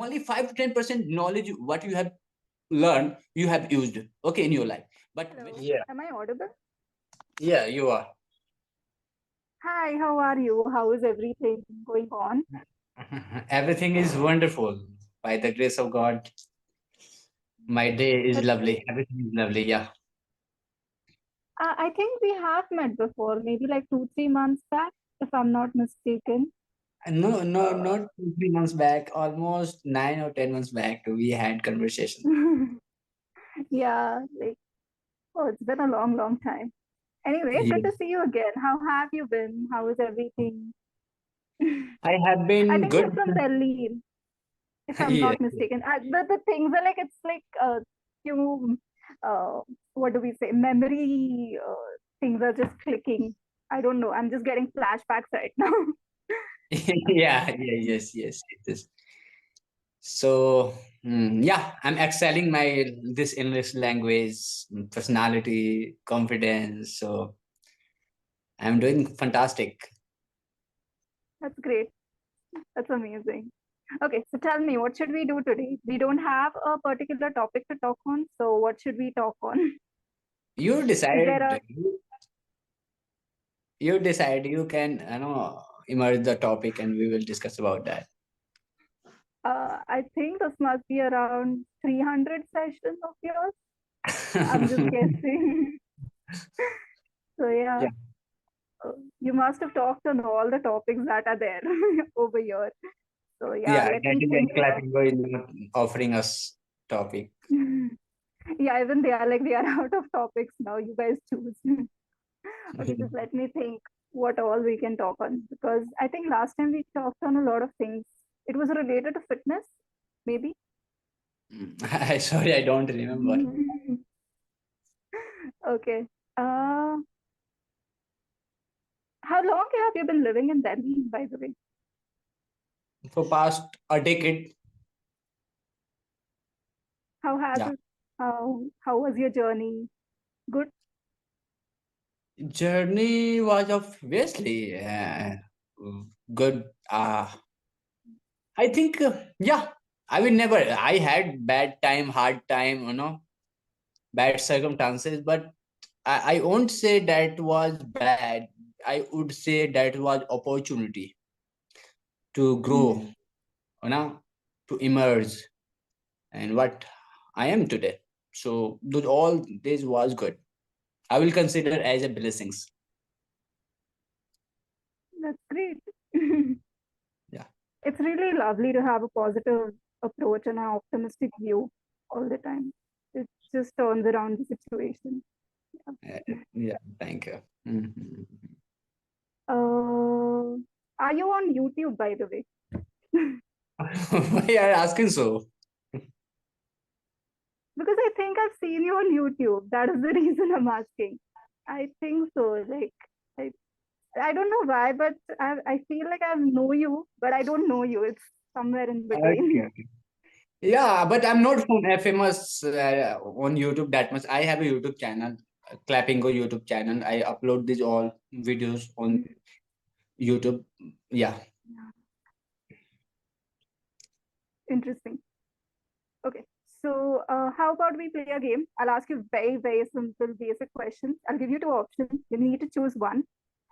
only 5 to 10% knowledge what you have learned, you have used, okay, in your life. But Hello. yeah, Am I audible? yeah, you are. Hi, how are you? How is everything going on? Everything is wonderful. By the grace of God, my day is That's lovely. great. Everything is lovely. Yeah. I think we have met before, maybe like 2, 3 months back, if I'm not mistaken. No, no, Uh, not 2, 3 months back. Almost 9 or 10 months back, we had conversation. yeah, like, oh, it's been a long, long time. Anyway, good Yeah. to see you again. How have you been? How is everything? I have I been think you're good. from Delhi, if I'm Yeah. not mistaken. The things are like, it's like, you, uh, what do we say? Memory things are just clicking. I don't know. I'm just getting flashbacks right now. Yeah, yeah, yes, yes, it is. So, yeah, I'm excelling my this English language, personality, confidence. So I'm doing fantastic. That's great. That's amazing. Okay, so tell me, what should we do today? We don't have a particular topic to talk on, so what should we talk on? You Is there decide. a You decide. You can, emerge the topic, and we will discuss about that. I think this must be around 300 sessions of yours. I'm just guessing. So yeah, Yeah, you must have talked on all the topics that are there over here. So yeah, yeah. let That me is think. like Clapingo is not offering us topic. Yeah, even they are like, we are out of topics now. You guys choose. Okay, just let me think what all we can talk on, because I think last time we talked on a lot of things. It was related to fitness, maybe. I sorry, I don't remember. Okay. Uh, how long have you been living in Delhi, by the way? For past a decade. How has Yeah. it? How was your journey? Good. Journey was obviously good. I think, yeah, I will never. I had bad time, hard time, bad circumstances, but I won't say that was bad. I would say that was opportunity to grow, Hmm. to emerge, and what I am today. So those all this was good. I will consider as a blessings. That's great. Yeah. It's really lovely to have a positive approach and an optimistic view all the time. It just turns around the situation. Yeah. Thank you. Mhm. Uh, are you on YouTube, by the way? Why are you asking so? Because I think I've seen you on YouTube. That is the reason I'm asking. I think so. Like, I, I don't know why, but I feel like I know you, but I don't know you. It's somewhere in between. Okay. Yeah, but I'm not famous on YouTube that much. I have a YouTube channel, Clapingo YouTube channel. I upload these all videos on YouTube. Yeah. Yeah, interesting. Okay. So, how about we play a game? I'll ask you very, very simple, basic questions. I'll give you two options. You need to choose one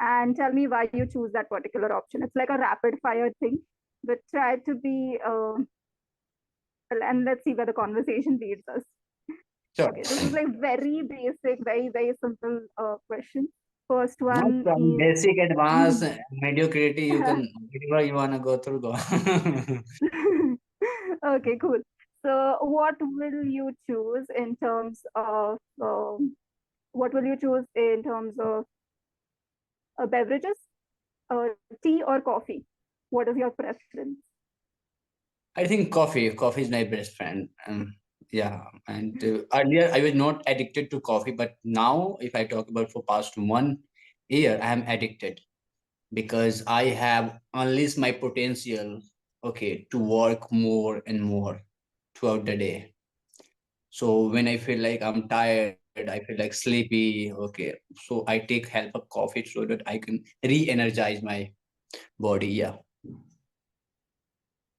and tell me why you choose that particular option. It's like a rapid fire thing, but try to be, and let's see where the conversation leads us. Sure. Okay, this is like very basic, very, very simple question. First No one problem. is, Basic, advanced, mediocrity. You can whatever you wanna go through. Go. okay, cool. So, what will you choose in terms of what will you choose in terms of beverages, tea or coffee? What is your preference? I think coffee. Coffee is my best friend. Yeah, and earlier I was not addicted to coffee, but now if I talk about for past 1 year, I am addicted because I have unleashed my potential, okay, to work more and more throughout the day. So when I feel like I'm tired, I feel like sleepy, okay, so I take help of coffee so that I can re-energize my body. Yeah.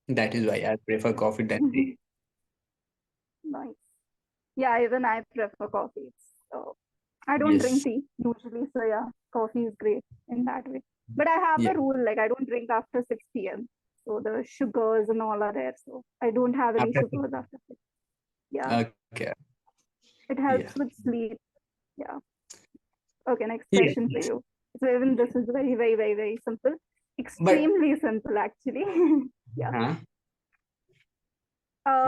That is why I prefer coffee than tea. Nice. Yeah, even I prefer coffee. So I don't drink Yes. tea usually, so yeah, coffee is great in that way. But I have Yeah. a rule, like I don't drink after 6 p.m. So the sugars and all are there. So I don't have any After sugars after 6. Yeah, okay. it Yeah. helps with sleep. Yeah. Okay, next Yes. question for Yes. you. So even this is very, very, very, very simple. But Extremely simple, actually. Yeah. huh?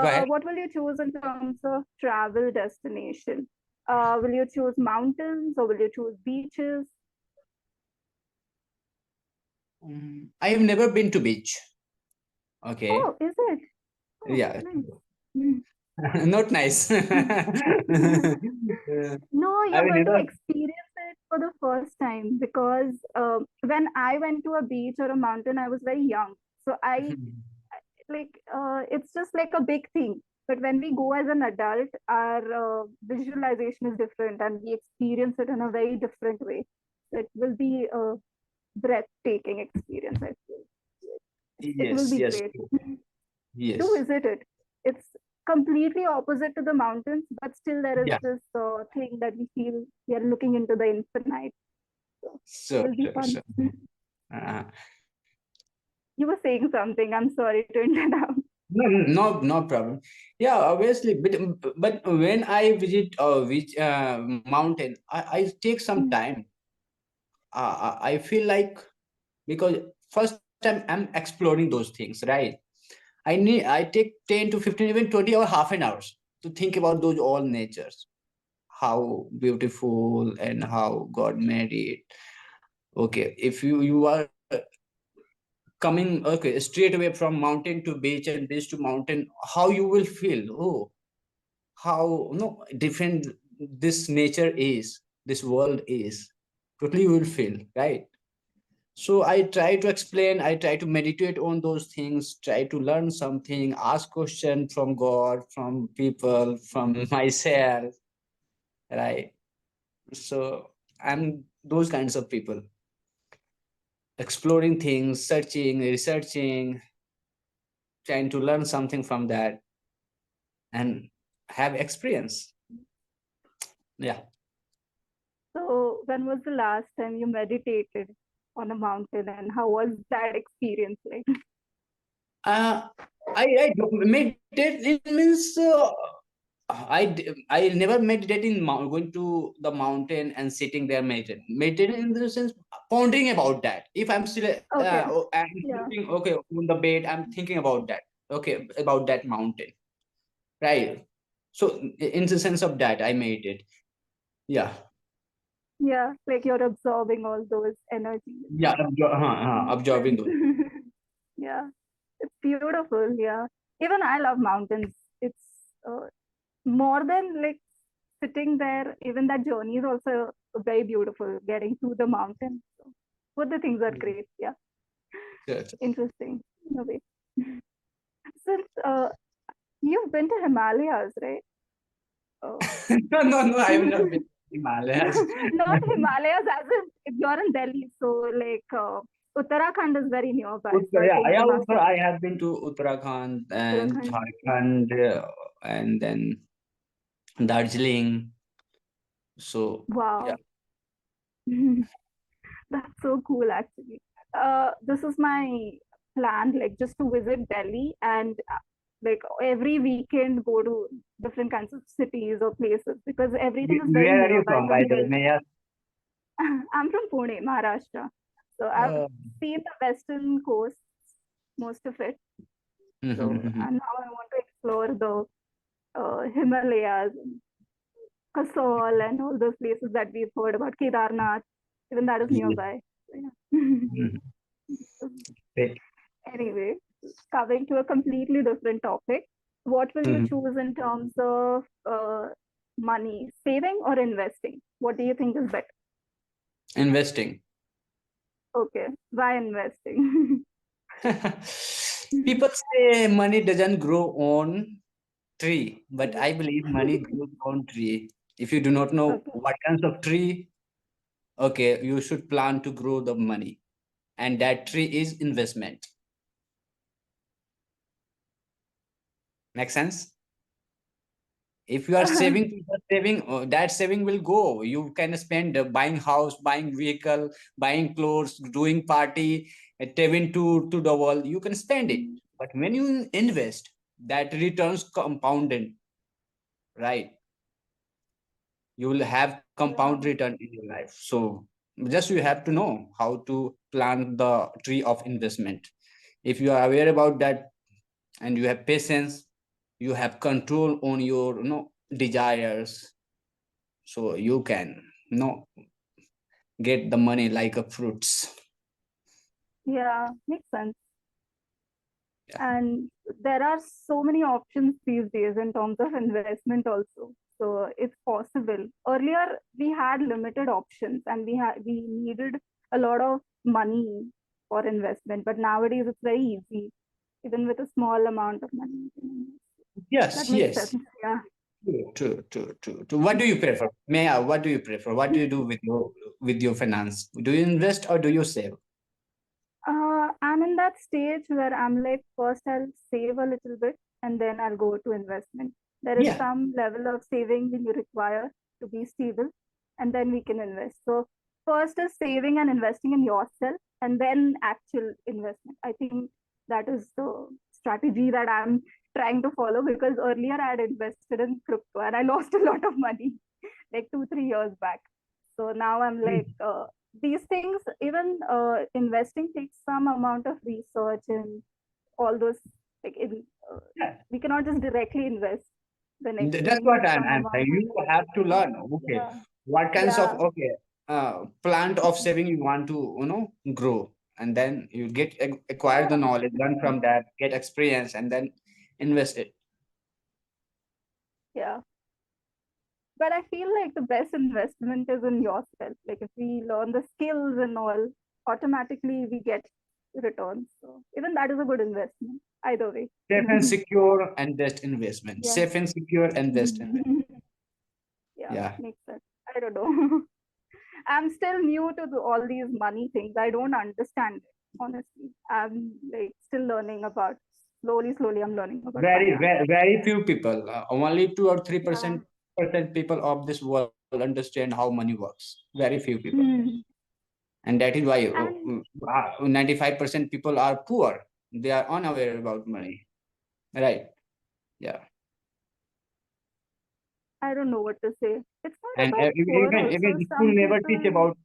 Go ahead. What will you choose in terms of travel destination? Will you choose mountains or will you choose beaches? I have never been to beach. Okay. Oh, is it? Oh, Yeah. nice. Mm. Not nice. No, I you're will going to never. experience it for the first time because when I went to a beach or a mountain, I was very young. So I like it's just like a big thing. But when we go as an adult, our visualization is different and we experience it in a very different way. So it will be a breathtaking experience, I feel. It will Yes. be Yes. great. Do Yes. visit it. It's completely opposite to the mountains, but still there is Yeah. this thing that we feel we are looking into the infinite. So Sure. will be Sure. fun. Sure. Uh, You were saying something. I'm sorry to interrupt. no, no, no problem. Yeah, obviously, but when I visit which mountain, I take some time. I feel like because first time I'm exploring those things, right? I take 10 to 15, even 20 or half an hours to think about those all natures, how beautiful and how God made it. Okay, if you are coming okay straight away from mountain to beach and beach to mountain, how you will feel? Oh, how no different this nature is, this world is. Totally you will feel, right? So I try to explain, I try to meditate on those things, try to learn something, ask question from God, from people, from myself, right? So I'm those kinds of people, exploring things, searching, researching, trying to learn something from that and have experience. Yeah. So when was the last time you meditated on a mountain and how was that experience like? Uh, I do meditate. It means I never meditate in going to the mountain and sitting there meditating. Meditating in the sense pondering about that. If I'm still Okay. I'm Yeah. sitting okay on the bed, I'm thinking about that. Okay, about that mountain, right? So in the sense of that, I meditate. Yeah, Yeah. Like you're absorbing all those energies. yeah, Makes absorbing sense. those. Yeah. It's beautiful. Yeah. Even I love mountains. It's uh, more than like sitting there, even that journey is also very beautiful, getting to the mountain. So both the things are great. Yeah. Sure, sure. Interesting in a way. Since you've been to Himalayas, right? Oh. No, no, no. I have not been to Himalayas. Not Himalayas as if you're in Delhi. So like Uttarakhand is very nearby. So I Yeah, think you must have I have been to Uttarakhand and Uttarakhand. Jharkhand and then Darjeeling. So yeah. Wow. That's so cool actually. This is my plan, like just to visit Delhi and like every weekend go to different kinds of cities or places because everything is very Where are you nearby from, by from the way? Delhi. May I ask? I'm from Pune, Maharashtra. So I've Uh, seen the western coast, most of it. So and now I want to explore the Himalayas, Kasol, and all those places that we've heard about. Kedarnath, even that is Yes. nearby. So, yeah. Mhm. Great. Anyway, coming to a completely different topic, what will you Mhm. choose in terms of money, saving or investing? What do you think is better? Investing. Okay, why investing? People say money doesn't grow on tree, but I believe money grows on tree. If you do not know Okay, what kinds of tree, okay, you should plan to grow the money, and that tree is investment. Make sense? If you are saving, that saving will go. You can spend buying house, buying vehicle, buying clothes, doing party, traveling to the world. You can spend it. But when you invest, that returns compounded, right? You will have compound Yeah. return in your life. So just you have to know how to plant the tree of investment. If you are aware about that and you have patience, you have control on your desires, so you can get the money like a fruits. Yeah, makes sense. Yeah. And there are so many options these days in terms of investment also. So it's possible. Earlier we had limited options and we needed a lot of money for investment, but nowadays it's very easy. Even with a small amount of money, you can invest. That Yes, makes yes. sense. Yeah. True. What do you prefer? Maya, what do you prefer? What do you do with your finance? Do you invest or do you save? I'm in that stage where I'm like, first I'll save a little bit and then I'll go to investment. There is Yeah. some level of saving you require to be stable, and then we can invest. So, first is saving and investing in yourself, and then actual investment. I think that is the strategy that I'm trying to follow, because earlier I had invested in crypto and I lost a lot of money like 2, 3 years back. So now I'm like, these things, even investing takes some amount of research and all those. Like, Yeah. we cannot just directly invest. The next thing That's we what need I'm some saying. amount of You have to learn. Okay, yeah, what kinds of yeah, plant of saving you want to grow, and then you get acquire the knowledge, learn from that, get experience, and then invest it. yeah. But I feel like the best investment is in yourself. Like, if we learn the skills and all, automatically we get returns. So even that is a good investment. Either way. Safe and secure and best investment. Yeah. Safe and secure and best investment. Yeah, Yeah. makes sense. I don't know. I'm still new to all these money things. I don't understand it, honestly. I'm like still learning about, slowly, I'm learning about finance. Very few people, only 2 or 3 Yeah. percent people of this world understand how money works. Very few people, Hmm. and that is why And 95% people are poor. They are unaware about money, right? Yeah. I don't know what to say. It's not And about poor even also. school Some never teach people, about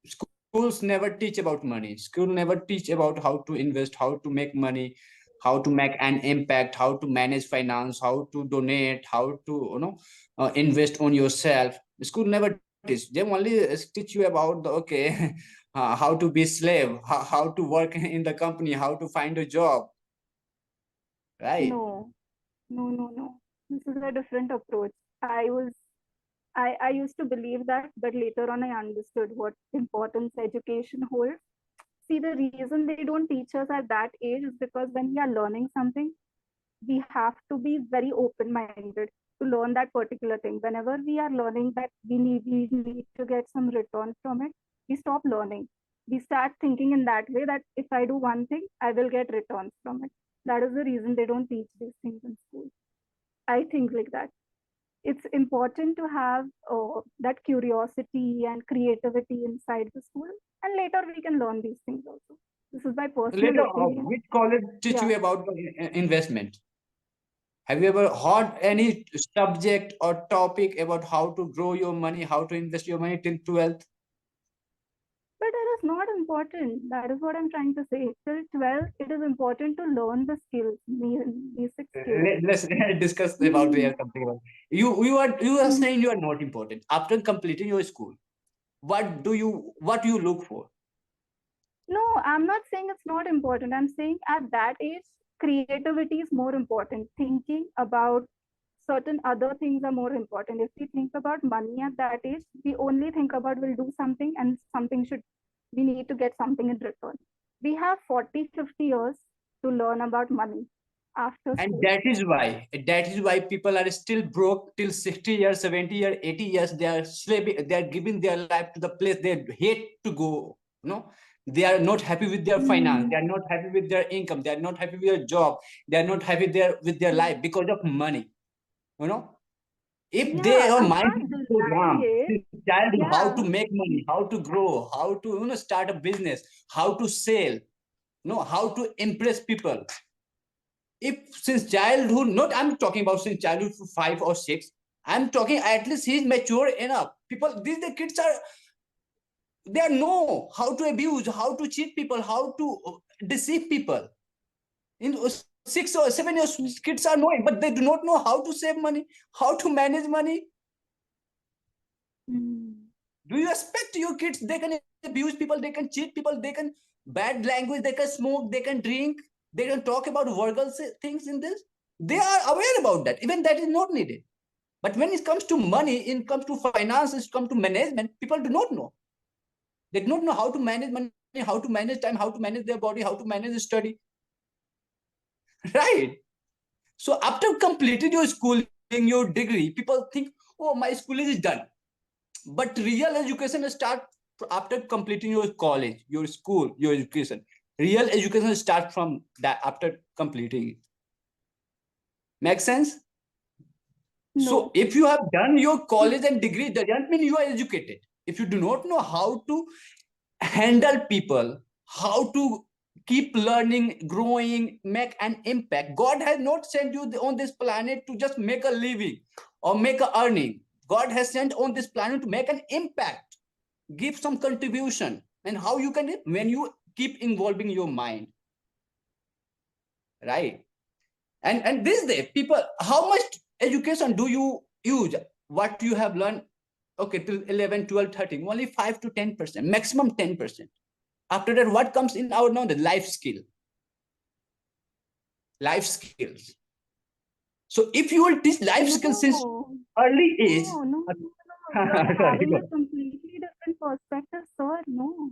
schools never teach about money. School never teach about how to invest, how to make money, how to make an impact, how to manage finance, how to donate, how to invest on yourself. School never teach. They only teach you about the okay how to be slave, how to work in the company, how to find a job, right? no, no. This is a different approach. I used to believe that, but later on I understood what importance education holds. See, the reason they don't teach us at that age is because when we are learning something, we have to be very open minded to learn that particular thing. Whenever we are learning that we need to get some return from it, we stop learning. We start thinking in that way that if I do one thing, I will get returns from it. That is the reason they don't teach these things in school. I think like that. It's important to have that curiosity and creativity inside the school, and later we can learn these things also. This is my personal Later, opinion. which college teach Yeah. you about the investment? Have you ever heard any subject or topic about how to grow your money, how to invest your money till 12th? But it is not important. That is what I'm trying to say. Till 12, it is important to learn the skills, basic skills. Let's discuss about real something about you are saying you are not important after completing your school. What do you look for? No, I'm not saying it's not important. I'm saying at that age, creativity is more important. Thinking about certain other things are more important. If we think about money at that age, we only think about we'll do something and we need to get something in return. We have 40, 50 years to learn about money after And school. that is why people are still broke till 60 years, 70 years, 80 years. They are slaving, they are giving their life to the place they hate to go. They are not happy with their finance. They are not happy with their income. They are not happy with their job. They are not happy with their life because of money. You know, if Yeah, their I'm mind not is denying programmed it. since childhood, how Yeah. to make money, how to grow, how to start a business, how to sell, how to impress people. If since childhood, not I'm talking about since childhood to 5 or 6, I'm talking at least he's mature enough. People, these the kids are, they know how to abuse, how to cheat people, how to deceive people. In 6 or 7 years, kids are knowing, but they do not know how to save money, how to manage money. Do you expect your kids they can abuse people, they can cheat people, they can bad language, they can smoke, they can drink, they can talk about vulgar things in this? They are aware about that. Even that is not needed. But when it comes to money, it comes to finances, it comes to management, people do not know. They do not know how to manage money, how to manage time, how to manage their body, how to manage study. Right? So after completing your schooling, your degree, people think, oh, my schooling is done. But real education starts after completing your college, your school, your education. Real education starts from that after completing it. Make sense? No. So if you have done your college and degree, doesn't mean you are educated. If you do not know how to handle people, how to keep learning, growing, make an impact. God has not sent you on this planet to just make a living or make a earning. God has sent on this planet to make an impact, give some contribution. And how you can, when you keep involving your mind, right? And this day, people, how much education do you use? What you have learned, okay, till 11, 12, 13, only 5 to 10%, maximum 10%. After that, what comes in our knowledge? Life skill, life skills. So if you will teach life skills since early age, No. You're having a completely different perspective, sir. No.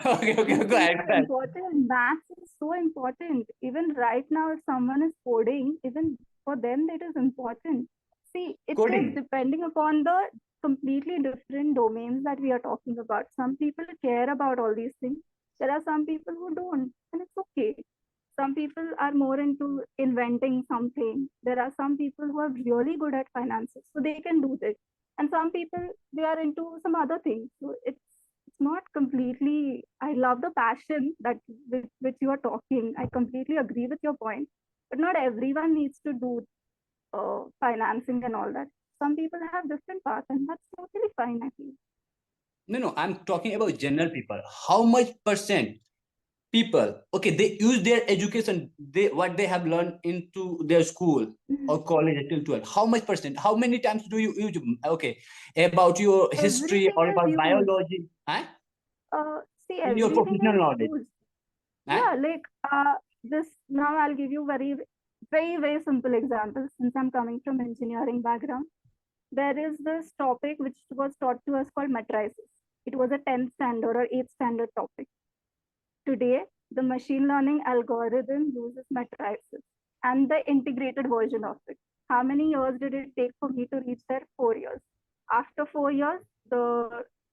okay, go ahead. Important. Maths is so important. Even right now, if someone is coding, even for them, it is important. See, it is depending upon the completely different domains that we are talking about. Some people care about all these things. There are some people who don't, and it's okay. Some people are more into inventing something. There are some people who are really good at finances, so they can do this. And some people, they are into some other things. So it's not completely, I love the passion that with which you are talking. I completely agree with your point, but not everyone needs to do financing and all that. Some people have different paths, and that's totally fine, I feel. No, I'm talking about general people. How much percent people, okay, they use their education, they what they have learned into their school or college till 12? How much percent? How many times do you use, okay, about your history Everything or is about used. biology? Huh? See, In your everything professional is knowledge? used. Huh? Yeah, like this. Now I'll give you very simple example. Since I'm coming from engineering background, there is this topic which was taught to us called matrices. It was a 10th standard or 8th standard topic. Today, the machine learning algorithm uses matrices and the integrated version of it. How many years did it take for me to reach there? 4 years. After 4 years, the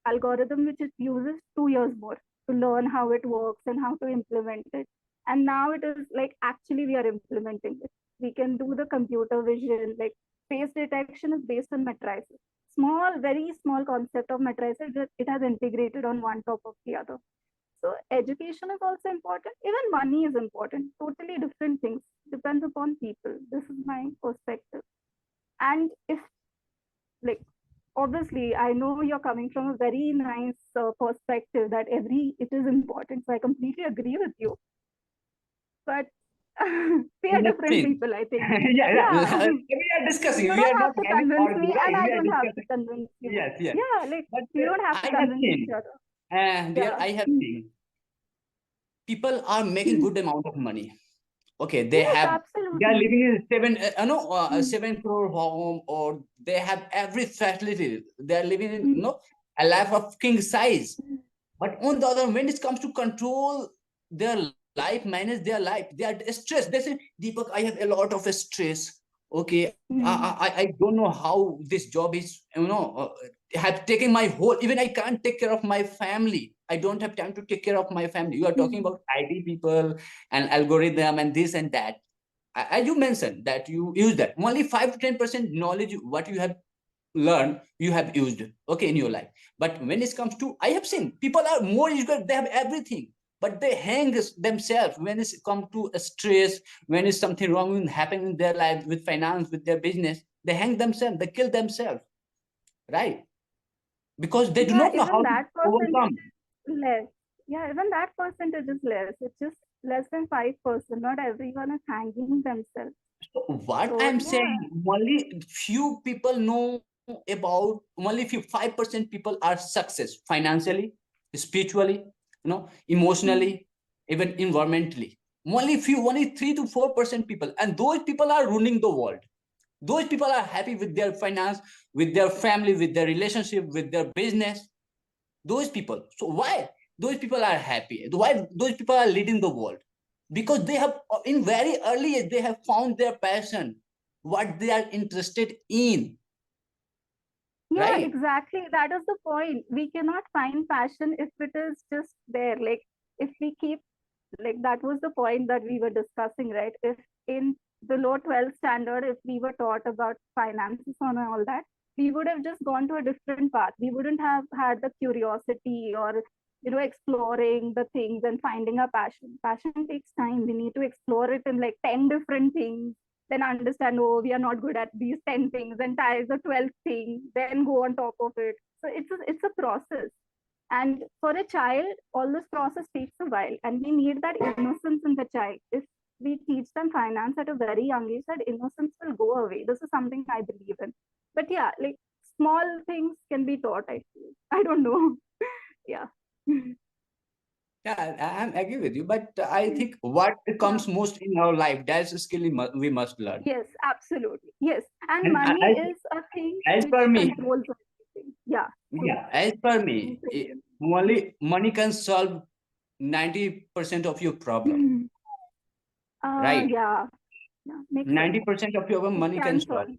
algorithm which it uses 2 years more to learn how it works and how to implement it. And now it is like actually we are implementing it. We can do the computer vision, like face detection is based on matrices. Small, very small concept of matrices, it has integrated on one top of the other. So education is also important. Even money is important. Totally different things. Depends upon people. This is my perspective. And if like obviously I know you're coming from a very nice perspective that it is important. So I completely agree with you. But we are different people, I think. Yeah. We are discussing. You We are don't not have to having convince argue, me, right? and I We are don't have to discussing. convince you. Yes, yes. Yeah, like But we don't have to I have convince each seen, other. there Yeah. I have seen people are making good amount of money. Okay, Yes, they are absolutely. living in 7 crore home, or they have every facility. They are living in a life of king size. But on the other, when it comes to control their life, manage their life, they are stressed. They say, Deepak, I have a lot of stress. Okay, Mhm. I don't know how this job is, have taken my whole, even I can't take care of my family. I don't have time to take care of my family. You are talking Mhm. about IT people and algorithm and this and that. As you mentioned that you use that, only 5 to 10% knowledge what you have learned, you have used, okay, in your life. But when it comes to, I have seen people are more educated, they have everything, but they hang themselves when it's come to a stress, when is something wrong happening in their life with finance, with their business, they hang themselves, they kill themselves, right? Because they do Yeah, not know even how to that percentage overcome. is less. Yeah, even that percentage is less. It's just less than 5%. Not everyone is hanging themselves. So what So I'm yeah. saying, only few people know about, only few 5% people are success financially, spiritually, Mhm. emotionally, even environmentally. Only 3 to 4% people, and those people are ruling the world. Those people are happy with their finance, with their family, with their relationship, with their business. Those people. So why those people are happy? Why those people are leading the world? Because they have, in very early age, they have found their passion, what they are interested in, Yeah, right? exactly. That is the point. We cannot find passion if it is just there. Like, if we keep, like, that was the point that we were discussing, right? If in below 12th standard, if we were taught about finances and all that, we would have just gone to a different path. We wouldn't have had the curiosity or, exploring the things and finding a passion. Passion takes time. We need to explore it in like 10 different things, then understand, oh, we are not good at these 10 things, and try the 12th thing, then go on top of it. So it's a process. And for a child, all this process takes a while, and we need that innocence in the child. If we teach them finance at a very young age, that innocence will go away. This is something I believe in. But yeah, like small things can be taught, I feel. I don't know. Yeah. Yeah, I'm agree with you, but I think what Yeah. comes most in our life, that's a skill we must learn. Yes, absolutely. Yes. And And money is a thing as which per me, controls everything. Yeah, true. yeah, as per You me, say it. only money can solve 90% of your problem, right? Yeah, yeah, makes sense. 90% of your It money can can solve. solve.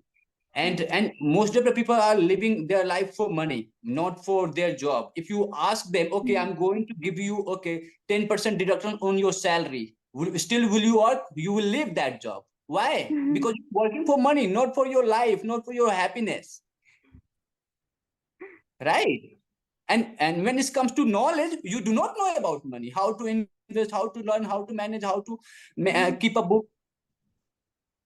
And most of the people are living their life for money, not for their job. If you ask them, okay, Mm. I'm going to give you, okay, 10% deduction on your salary, still will you work? You will leave that job. Why? Because you're working for money, not for your life, not for your happiness, right? And when it comes to knowledge, you do not know about money, how to invest, how to learn, how to manage, how to keep a book,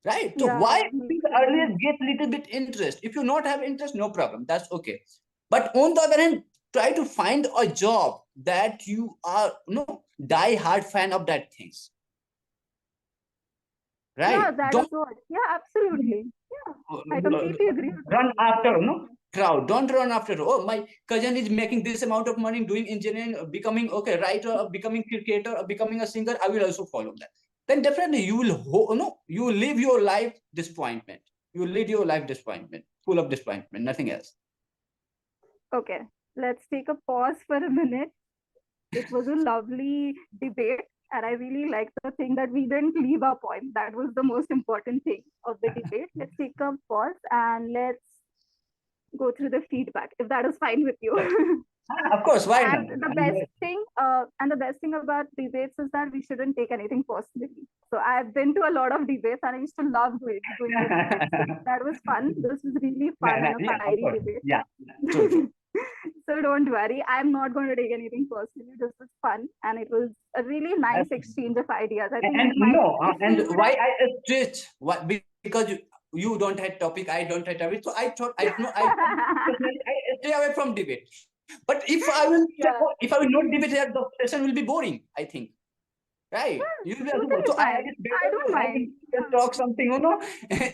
right? So why Yeah, makes people sense. earlier get little bit interest? If you not have interest, no problem, that's okay. But on the other hand, try to find a job that you are no die hard fan of that things, Yeah, right? that is Don't what. Yeah, absolutely. Yeah, I completely agree with run after no you. crowd. Don't run after, oh, my cousin is making this amount of money doing engineering, becoming, okay, writer, or becoming cricketer, or becoming a singer, I will also follow that. Then definitely you will no, you will live your life disappointment. You will lead your life disappointment, full of disappointment, nothing else. Okay, let's take a pause for a minute. It was a lovely debate, and I really like the thing that we didn't leave our point. That was the most important thing of the debate. Let's take a pause and let's go through the feedback, if that is fine with you. Of course, why not? And the best thing about debates is that we shouldn't take anything personally. So I've been to a lot of debates, and I used to love going to debates. So that was fun. This was really fun and a Yeah, of fiery course, debate. yeah, true, true. So don't worry, I'm not going to take anything personally. This was fun, and it was a really nice exchange of ideas. I think And we might, no, if and we would why have. I stretch? What? Because you don't have topic, I don't have topic. So I thought, I know, I personally I stay away from debate. But Yeah, if I will not debate here, the session will be boring, I think. Right? yeah, You will be also bored. totally So fine. it's I better to don't have mind. can talk something,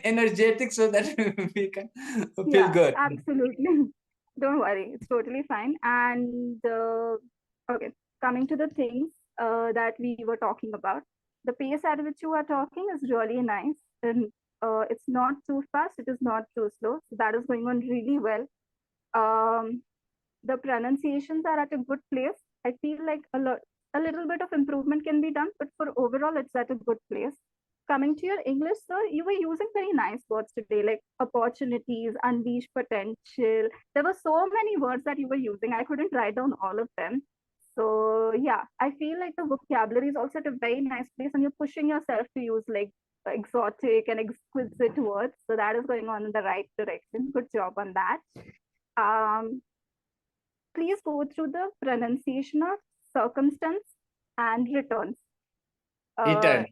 energetic, so that we can feel Yeah, good. absolutely. Don't worry, it's totally fine. And okay, coming to the things that we were talking about, the pace at which you are talking is really nice, and it's not too fast, it is not too slow. So that is going on really well. Um, the pronunciations are at a good place. I feel like a little bit of improvement can be done, but for overall, it's at a good place. coming to your English, sir, you were using very nice words today, like opportunities, unleash potential. There were so many words that you were using. I couldn't write down all of them. So yeah, I feel like the vocabulary is also at a very nice place, and you're pushing yourself to use like exotic and exquisite words. So that is going on in the right direction. Good job on that. Um, Please go through the pronunciation of circumstance and returns. Uh, Return,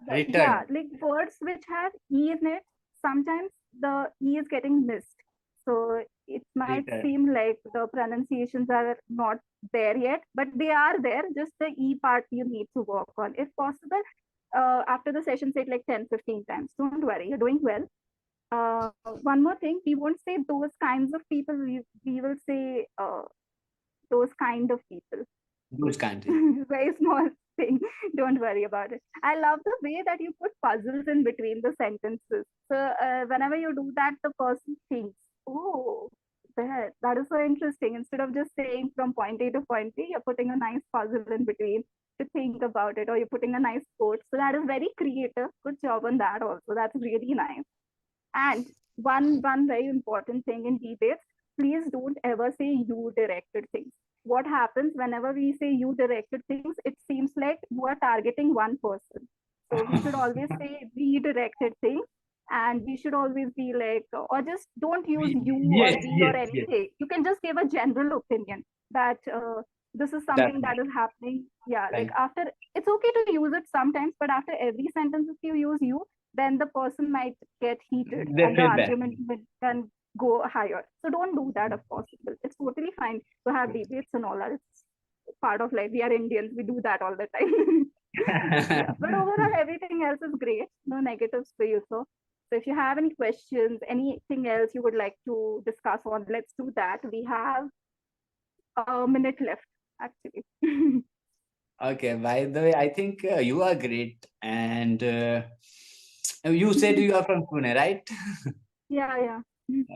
yeah, return, like words which have E in it, sometimes the E is getting missed. So it might return. seem like the pronunciations are not there yet, but they are there. Just the E part you need to work on. If possible, after the session, say it like 10, 15 times. Don't worry, you're doing well. One more thing, we won't say those kinds of people, we will say those kind of people. Those countries. Very small thing. Don't worry about it. I love the way that you put puzzles in between the sentences. So whenever you do that, the person thinks, "Oh, that is so interesting." Instead of just saying from point A to point B, you're putting a nice puzzle in between to think about it, or you're putting a nice quote. So that is very creative. Good job on that also. That's really nice. And one very important thing in debates, please don't ever say you directed things. What happens whenever we say you directed things, it seems like you are targeting one person. So we should always say we directed things, and we should always be like, or just don't use you or Yes, we or yes, yes. anything. You can just give a general opinion that this is That's something that nice. is happening. Yeah, like Thank after, it's okay to use it sometimes, but after every sentence, if you use you, then the person might get heated the and the feedback. argument can go higher. So don't do that if possible. It's totally fine to have debates and all that. It's part of life. We are Indians. We do that all the time. Yeah. But overall, everything else is great. No negatives for you. So if you have any questions, anything else you would like to discuss on, let's do that. We have a minute left, actually. Okay, by the way, I think you are great. And you said you are from Pune, right? Yeah, yeah.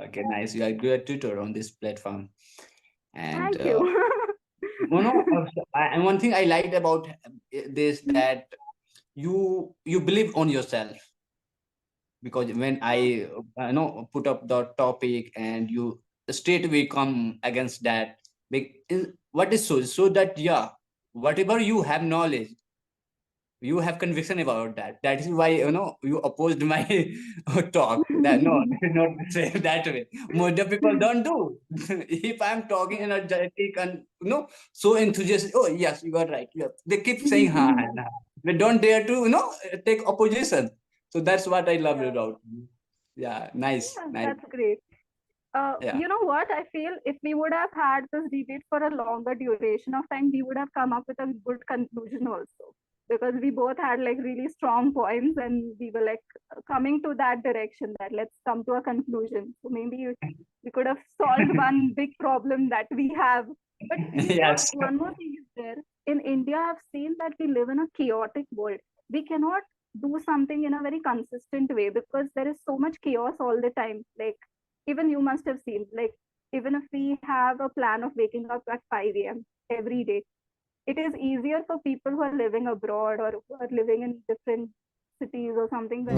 Okay, nice. You are a good tutor on this platform. And Thank you. and one thing I liked about this, that you believe on yourself. Because when I put up the topic and you straight away come against that, what is so that, yeah, whatever you have knowledge, you have conviction about that. That is why you opposed my talk. That no, not say that way. Most of people don't do. If I'm talking energetic and so enthusiastic, oh yes, you are right. Yeah. They keep saying ha, ha. They don't dare to take opposition. So that's what I love Yeah, about. Yeah, nice, yeah, nice. that's great. Yeah. You know what? I feel if we would have had this debate for a longer duration of time, we would have come up with a good conclusion also. Because we both had like really strong points and we were like coming to that direction that let's come to a conclusion. So maybe we could have solved one big problem that we have. But Deepak, Yes. one more thing is there. In India, I've seen that we live in a chaotic world. We cannot do something in a very consistent way because there is so much chaos all the time. Like even you must have seen, like even if we have a plan of waking up at 5 a.m. every day, it is easier for people who are living abroad or who are living in different cities or something.